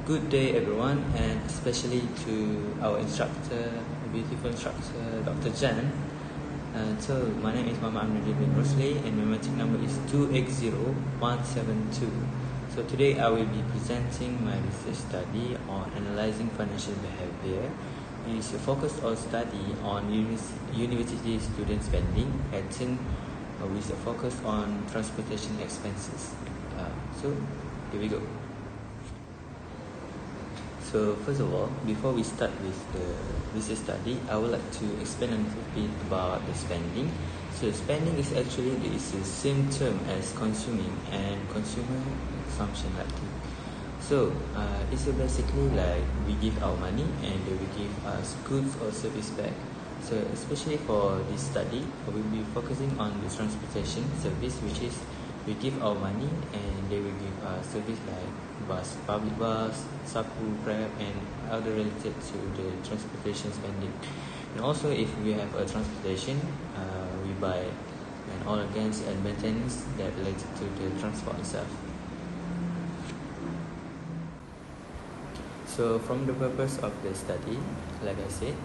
Good day everyone, and especially to our instructor, beautiful instructor, Dr. Jan. So my name is Mama Aminuddin bin Rosli and my matric number is 280172. So today I will be presenting my research study on analyzing financial behavior. It is focused on study on university student spending pattern with a focus on transportation expenses. So here we go. So first of all, before we start with the research study, I would like to explain a little bit about the spending. So spending is actually the same term as consuming and consumer consumption likely. So it's basically like we give our money and they will give us goods or service back. So especially for this study, we will be focusing on the transportation service, which is we give our money and they will give us service like bus, public bus, sapu, grab, and other related to the transportation spending. And also if we have a transportation, we buy and all organs and maintenance that related to the transport itself. So from the purpose of the study, like I said,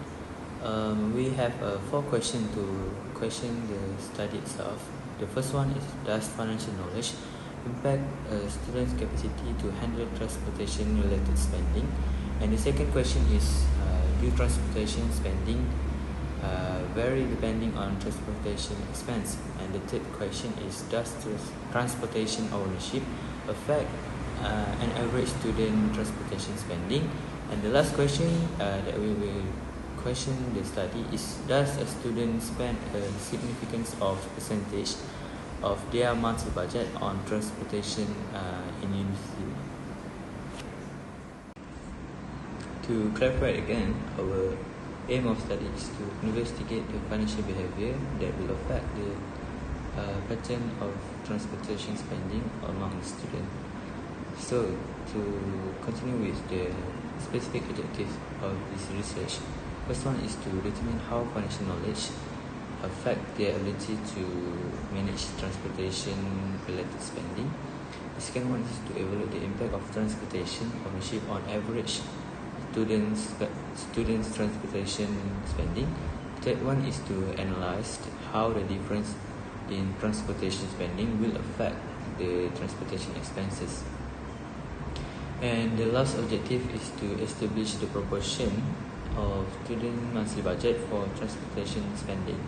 we have 4 questions to question the study itself. The first one is, does financial knowledge impact a student's capacity to handle transportation related spending? And the second question is, do transportation spending vary depending on transportation expense? And the third question is, does transportation ownership affect an average student transportation spending? And the last question that we will question the study is, does a student spend a significant percentage of their monthly budget on transportation in university? To clarify again, our aim of study is to investigate the financial behavior that will affect the pattern of transportation spending among the students. So to continue with the specific objectives of this research, first one is to determine how financial knowledge affect their ability to manage transportation related spending. The second one is to evaluate the impact of transportation ownership on average students transportation spending. Third one is to analyze how the difference in transportation spending will affect the transportation expenses. And the last objective is to establish the proportion of student monthly budget for transportation spending.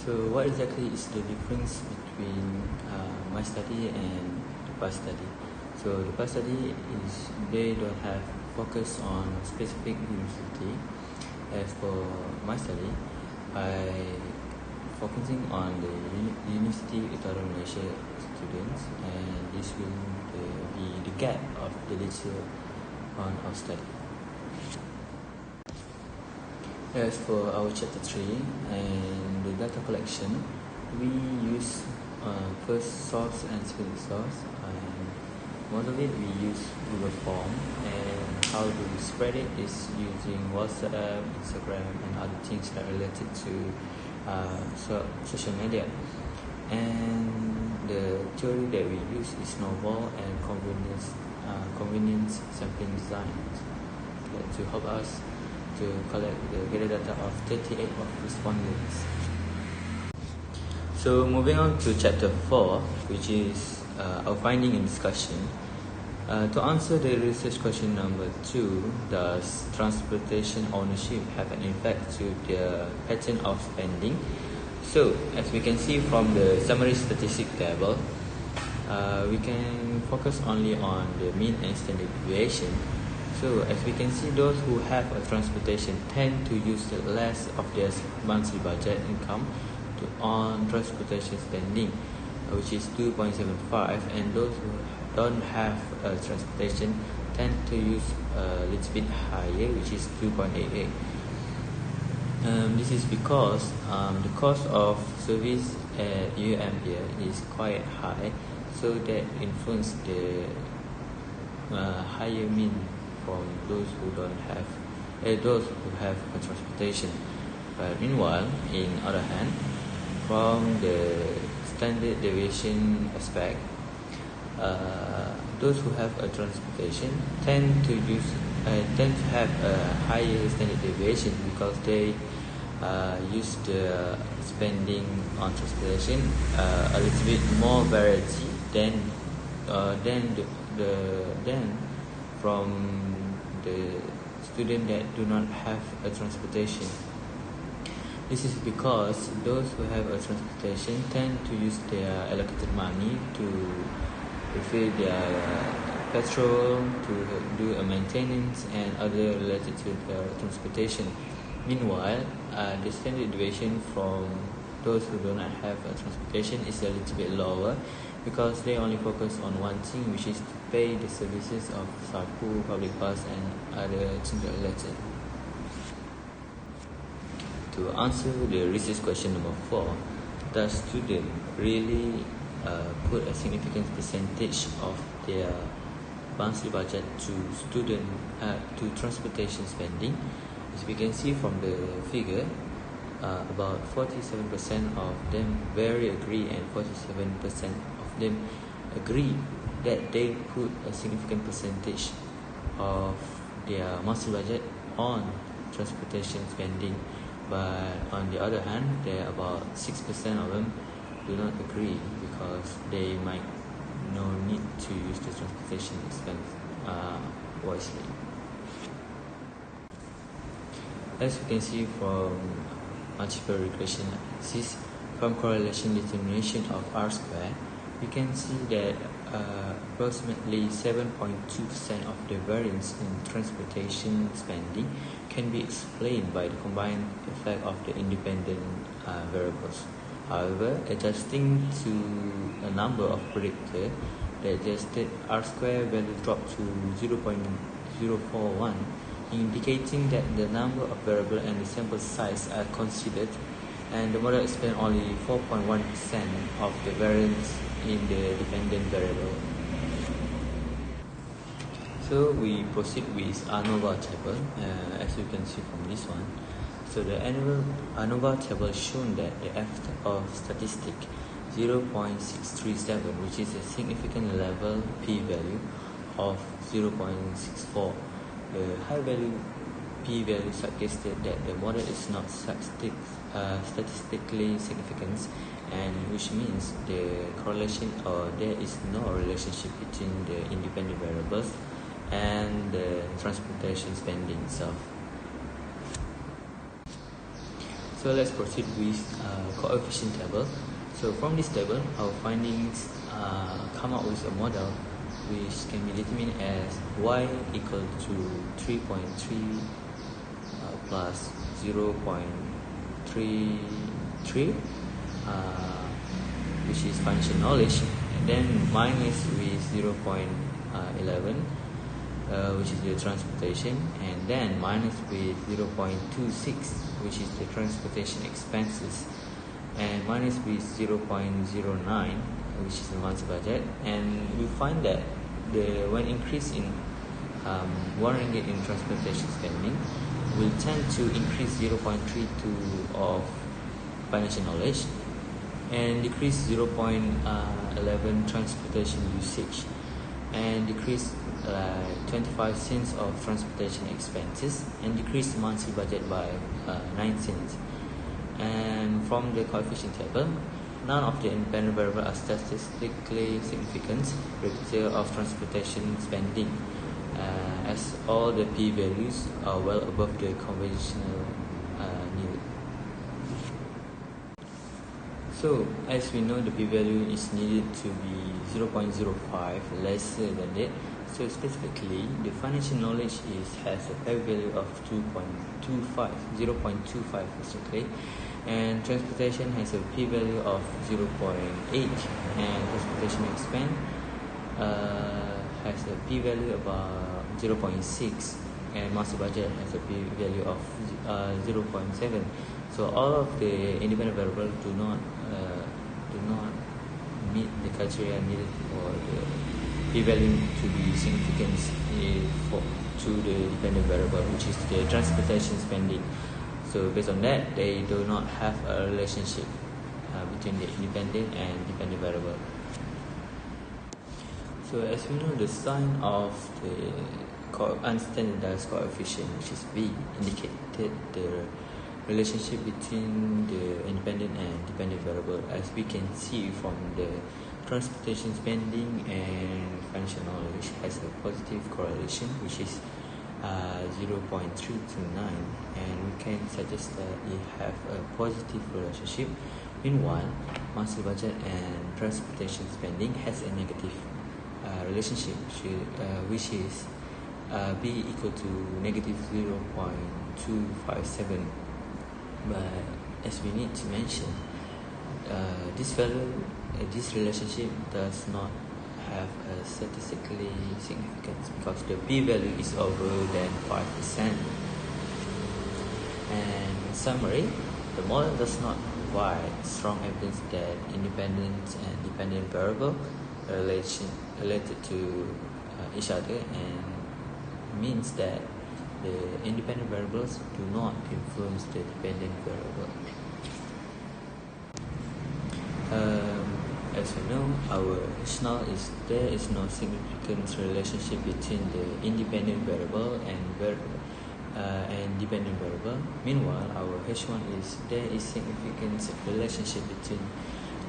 So what exactly is the difference between my study and the past study? So the past study is they don't have focus on specific university. As for my study, I focusing on the University Utara Malaysia students, and this will be the gap of the literature on our study. As for our chapter 3 and the data collection, we use first source and second source, and most of it we use Google Form, and how to spread it is using WhatsApp, Instagram, and other things that are related to social media. And the theory that we use is snowball and convenience sampling design to help us to collect the metadata of 38 of respondents. So moving on to chapter 4, which is our finding and discussion. To answer the research question number 2, does transportation ownership have an impact to the pattern of spending? So as we can see from the summary statistic table, we can focus only on the mean and standard deviation. So as we can see, those who have a transportation tend to use less of their monthly budget income on transportation spending, which is 2.75, and those who don't have transportation tend to use a little bit higher, which is 2.88. This is because the cost of service at UM here is quite high, so that influence the higher mean from those who don't have those who have a transportation. But meanwhile, in other hand, from the standard deviation aspect, those who have a transportation tend to have a higher standard deviation because they use the spending on transportation a little bit more variety than from the student that do not have a transportation. This is because those who have a transportation tend to use their allocated money to refill their petrol, to do a maintenance and other related to their transportation. Meanwhile, the standard deviation from those who do not have a transportation is a little bit lower because they only focus on one thing, which is to pay the services of SAPU, public bus and other things related. To answer the research question number 4, does student really put a significant percentage of their monthly budget to transportation spending? As we can see from the figure, about 47% of them very agree and 47% of them agree that they put a significant percentage of their monthly budget on transportation spending. But on the other hand, there are about 6% of them do not agree because they might no need to use the transportation expense wisely. As you can see from multiple regression analysis, from correlation determination of R-square, we can see that approximately 7.2% of the variance in transportation spending can be explained by the combined effect of the independent variables. However, adjusting to a number of predictors, the adjusted R-square value dropped to 0.041, indicating that the number of variables and the sample size are considered, and the model explains only 4.1% of the variance in the dependent variable. So we proceed with ANOVA table, as you can see from this one. So the ANOVA table shown that the F of statistic 0.637, which is a significant level p-value of 0.64. The high value p-value suggested that the model is not statistically significant, and which means the correlation or there is no relationship between the independent variables and the transportation spending itself. So let's proceed with coefficient table. So from this table, our findings come up with a model which can be determined as y equal to 3.3 plus 0.33, which is financial knowledge, and then minus with 0.11, which is the transportation, and then minus with 0.26, which is the transportation expenses, and minus with 0.09, which is the monthly budget. And we find that the when increase in 1 ringgit in transportation spending will tend to increase 0.32 of financial knowledge and decrease 0.11 transportation usage and decrease 25 cents of transportation expenses and decrease monthly budget by 9 cents. And from the coefficient table, none of the independent variables are statistically significant predictor of transportation spending, as all the p-values are well above the conventional need. So, as we know, the p-value is needed to be 0.05 lesser than that. So specifically, the financial knowledge has a p-value of 0.25 basically, and transportation has a p-value of 0.8, and transportation expense has a p-value about 0.6, and master budget has a p-value of 0.7. So all of the independent variables do not meet the criteria needed for the p-value to be significant to the dependent variable, which is the transportation spending. So based on that, they do not have a relationship between the independent and dependent variable. So as we know, the sign of the unstandardized coefficient, which is B, indicated the relationship between the independent and dependent variable, as we can see from the transportation spending and financial knowledge has a positive correlation, which is 0.329, and we can suggest that it have a positive relationship. Meanwhile, monthly budget and transportation spending has a negative relationship, which is B equal to negative 0.257. But as we need to mention, this relationship does not have a statistically significance because the p-value is over than 5%. And in summary, the model does not provide strong evidence that independent and dependent variable are related to each other, and means that the independent variables do not influence the dependent variable. As we know, our rationale is there is no significant relationship between the independent variable and dependent variable. Meanwhile, our H1 is there is significant relationship between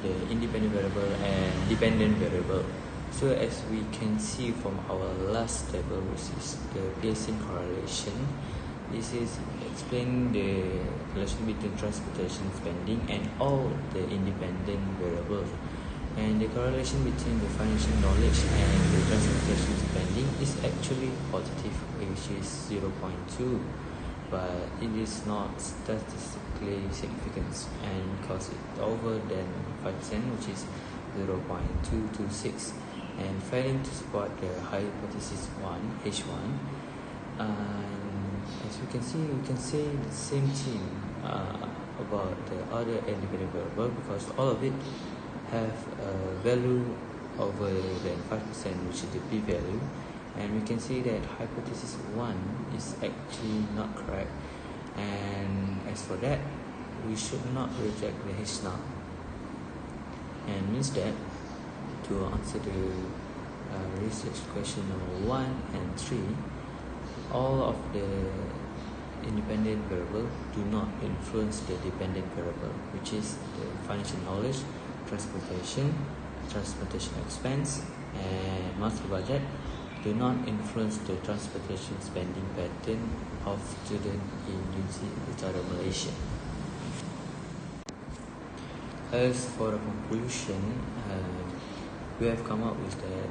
the independent variable and dependent variable. So as we can see from our last table, which is the Pearson correlation, this is explain the relation between transportation spending and all the independent variables. And the correlation between the financial knowledge and the transportation spending is actually positive, which is 0.2, but it is not statistically significant, and because it's over than 5%, which is 0.226, and failing to support the hypothesis 1, H1. As we can see, we can say the same thing about the other independent variable, because all of it have a value over than 5%, which is the p-value, and we can see that hypothesis 1 is actually not correct, and as for that, we should not reject the H0, and means that to answer the research question number 1 and 3, all of the independent variable do not influence the dependent variable, which is the financial knowledge, transportation expense, and monthly budget do not influence the transportation spending pattern of students in Utara, Malaysia. As for the conclusion, we have come up with that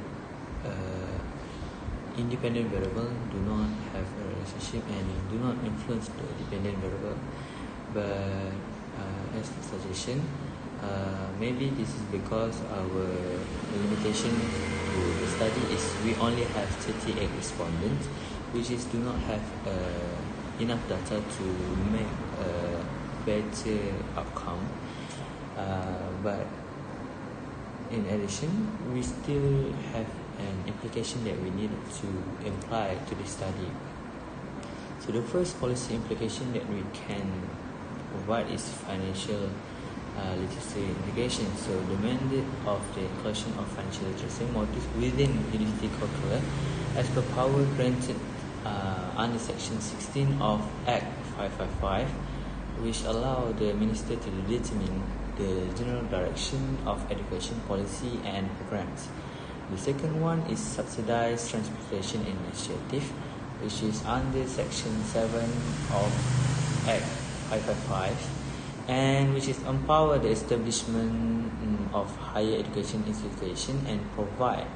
independent variable do not have a relationship and do not influence the dependent variable. But as a suggestion, maybe this is because our limitation to the study is we only have 38 respondents, which is do not have enough data to make a better outcome. But in addition, we still have an implication that we need to imply to the study. So the first policy implication that we can provide is financial literacy implication. So the mandate of the inclusion of financial literacy modules within university curricula as per power granted under section 16 of Act 555, which allow the minister to determine the general direction of education policy and programs. The second one is subsidized transportation initiative, which is under section 7 of Act 555, and which is empower the establishment of higher education institution and provide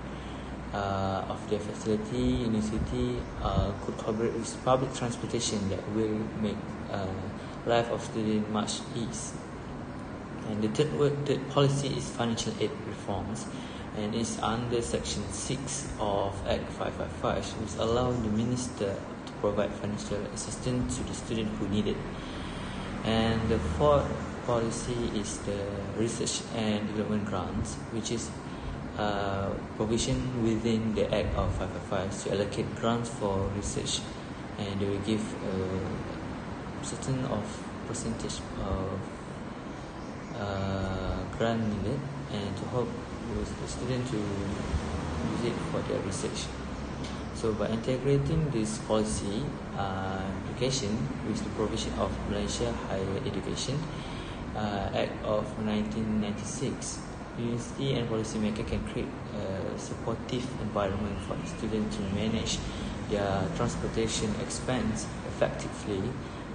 of their facility, university could collaborate with public transportation that will make life of students much ease. And the third policy is financial aid reforms, and is under section 6 of Act 555, which allow the minister to provide financial assistance to the student who need it. And the fourth policy is the research and development grants, which is provision within the Act of 555 to allocate grants for research, and they will give a certain of percentage of grant needed, and to help with the student to use it for their research. So by integrating this policy application with the provision of Malaysia Higher Education Act of 1996, university and policymaker can create a supportive environment for students to manage their transportation expense effectively,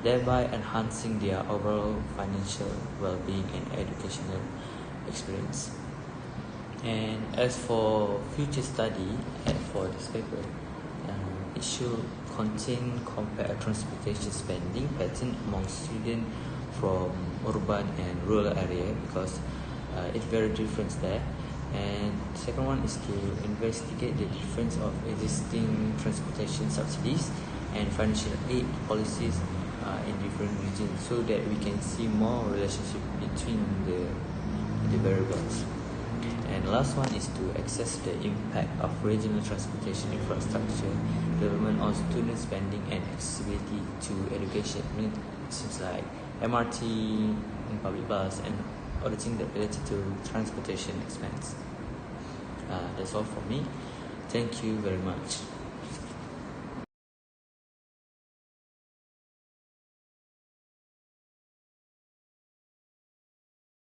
thereby enhancing their overall financial well-being and educational experience. And as for future study for this paper, it should contain compare transportation spending pattern among students from urban and rural area, because it's very different there. And second one is to investigate the difference of existing transportation subsidies and financial aid policies in different regions, so that we can see more relationship between the variables. And last one is to assess the impact of regional transportation infrastructure development on student spending and accessibility to education. I mean, things like MRT and public bus and other things that related to transportation expense. That's all for me. Thank you very much.